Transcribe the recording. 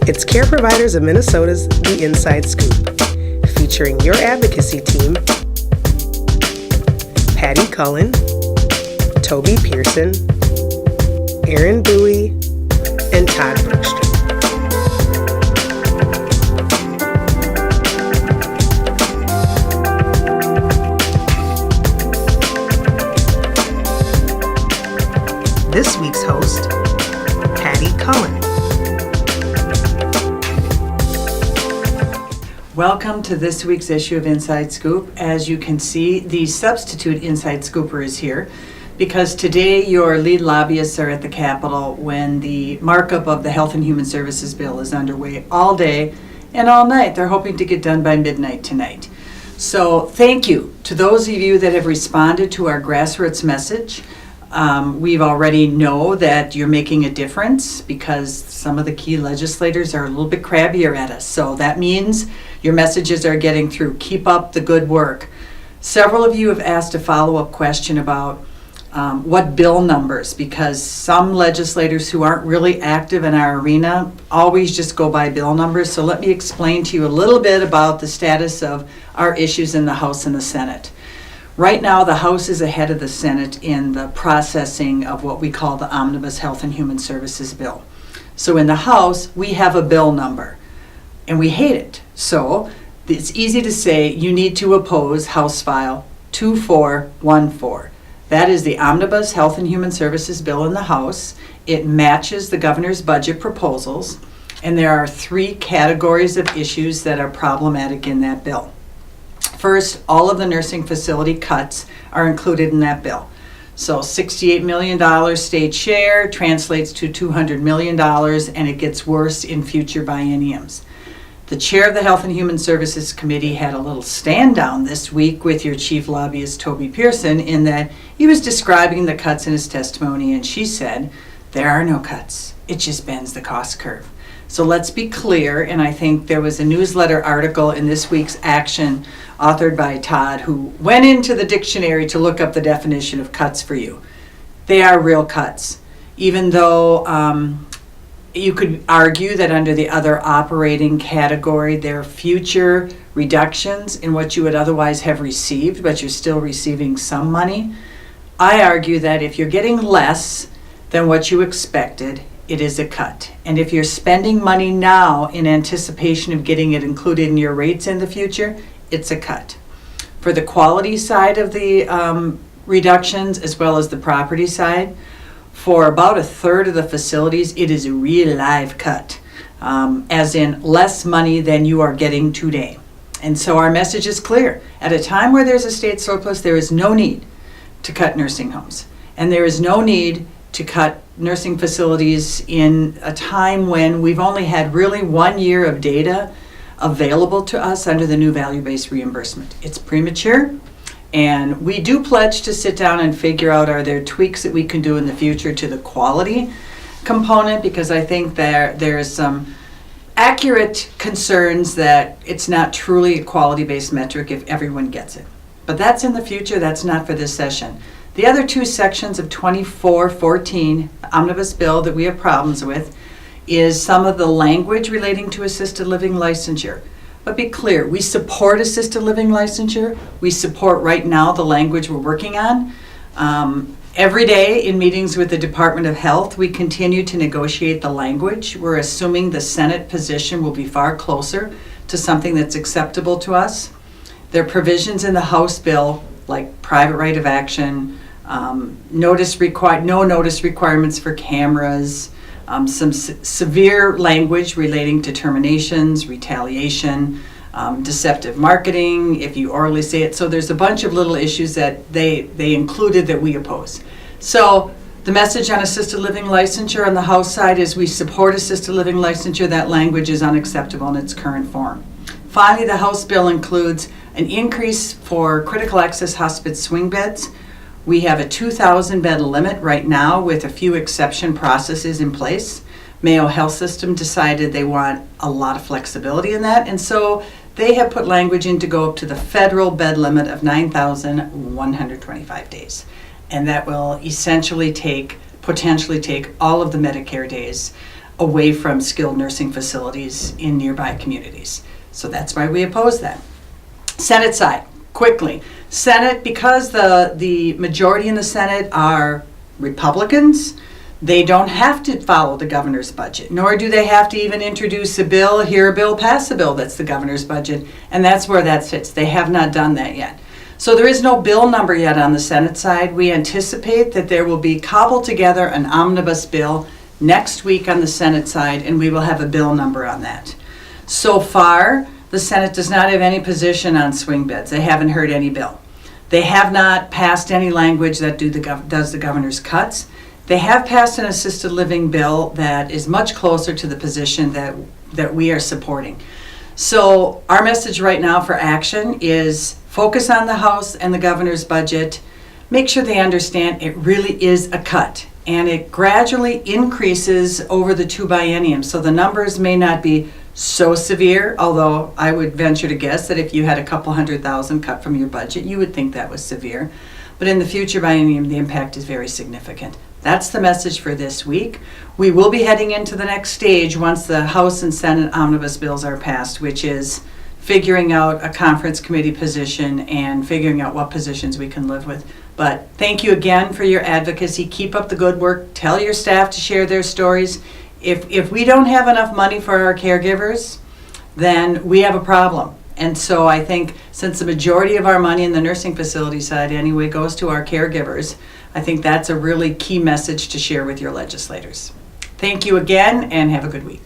It's Care Providers of Minnesota's The Inside Scoop, featuring your advocacy team, Patty Cullen, Toby Pearson, Aaron Bowie, and Todd Brookstrom. This week's host, Patty Cullen. Welcome to this week's issue of Inside Scoop. As you can see, the substitute Inside Scooper is here because today your lead lobbyists are at the Capitol when the markup of the Health and Human Services bill is underway all day and all night. They're hoping to get done by midnight tonight. So thank you to those of you that have responded to our grassroots message. We've already know that you're making a difference because some of the key legislators are a little bit crabbier at us. So that means your messages are getting through. Keep up the good work. Several of you have asked a follow-up question about what bill numbers, because some legislators who aren't really active in our arena always just go by bill numbers. So let me explain to you a little bit about the status of our issues in the House and the Senate. Right now, the House is ahead of the Senate in the processing of what we call the Omnibus Health and Human Services bill. So in the House, we have a bill number, and we hate it. So it's easy to say you need to oppose House File 2414. That is the Omnibus Health and Human Services bill in the House. It matches the governor's budget proposals, and there are three categories of issues that are problematic in that bill. First, all of the nursing facility cuts are included in that bill. So $68 million state share translates to $200 million, and it gets worse in future bienniums. The chair of the Health and Human Services Committee had a little stand down this week with your chief lobbyist, Toby Pearson, in that he was describing the cuts in his testimony, and she said, there are no cuts. It just bends the cost curve. So let's be clear, and I think there was a newsletter article in this week's Action authored by Todd who went into the dictionary to look up the definition of cuts for you. They are real cuts, even though you could argue that under the other operating category, there are future reductions in what you would otherwise have received, but you're still receiving some money. I argue that if you're getting less than what you expected, it is a cut. And if you're spending money now in anticipation of getting it included in your rates in the future, it's a cut. For the quality side of the reductions, as well as the property side, for about a third of the facilities, it is a real live cut, as in less money than you are getting today. And so our message is clear. At a time where there's a state surplus, there is no need to cut nursing homes. And there is no need to cut nursing facilities in a time when we've only had really 1 year of data available to us under the new value-based reimbursement. It's premature, and we do pledge to sit down and figure out, are there tweaks that we can do in the future to the quality component, because I think there's some accurate concerns that it's not truly a quality-based metric if everyone gets it. But that's in the future, that's not for this session. The other two sections of 2414, the omnibus bill that we have problems with, is some of the language relating to assisted living licensure. But be clear, we support assisted living licensure. We support right now the language we're working on. Every day in meetings with the Department of Health, we continue to negotiate the language. We're assuming the Senate position will be far closer to something that's acceptable to us. There are provisions in the House bill, like private right of action, no notice requirements for cameras, some severe language relating to terminations, retaliation, deceptive marketing, if you orally say it. So there's a bunch of little issues that they included that we oppose. So the message on assisted living licensure on the House side is we support assisted living licensure. That language is unacceptable in its current form. Finally, the House bill includes an increase for critical access hospice swing beds. We have a 2,000 bed limit right now with a few exception processes in place. Mayo Health System decided they want a lot of flexibility in that, and so they have put language in to go up to the federal bed limit of 9,125 days. And that will essentially potentially take all of the Medicare days. away from skilled nursing facilities in nearby communities. So that's why we oppose that. Senate side, quickly. Senate, because the majority in the Senate are Republicans, they don't have to follow the governor's budget, nor do they have to even introduce a bill, hear a bill, pass a bill that's the governor's budget, and that's where that sits. They have not done that yet. So there is no bill number yet on the Senate side. We anticipate that there will be cobbled together an omnibus bill next week on the Senate side, and we will have a bill number on that. So far, the Senate does not have any position on swing beds. They haven't heard any bill. They have not passed any language that does the governor's cuts. They have passed an assisted living bill that is much closer to the position that we are supporting. So our message right now for action is focus on the House and the governor's budget. Make sure they understand it really is a cut, and it gradually increases over the two bienniums. So the numbers may not be so severe, although I would venture to guess that if you had a couple $100,000 cut from your budget, you would think that was severe. But in the future biennium, the impact is very significant. That's the message for this week. We will be heading into the next stage once the House and Senate omnibus bills are passed, which is figuring out a conference committee position and figuring out what positions we can live with. But thank you again for your advocacy. Keep up the good work. Tell your staff to share their stories. If we don't have enough money for our caregivers, then we have a problem. And so I think since the majority of our money in the nursing facility side anyway goes to our caregivers, I think that's a really key message to share with your legislators. Thank you again and have a good week.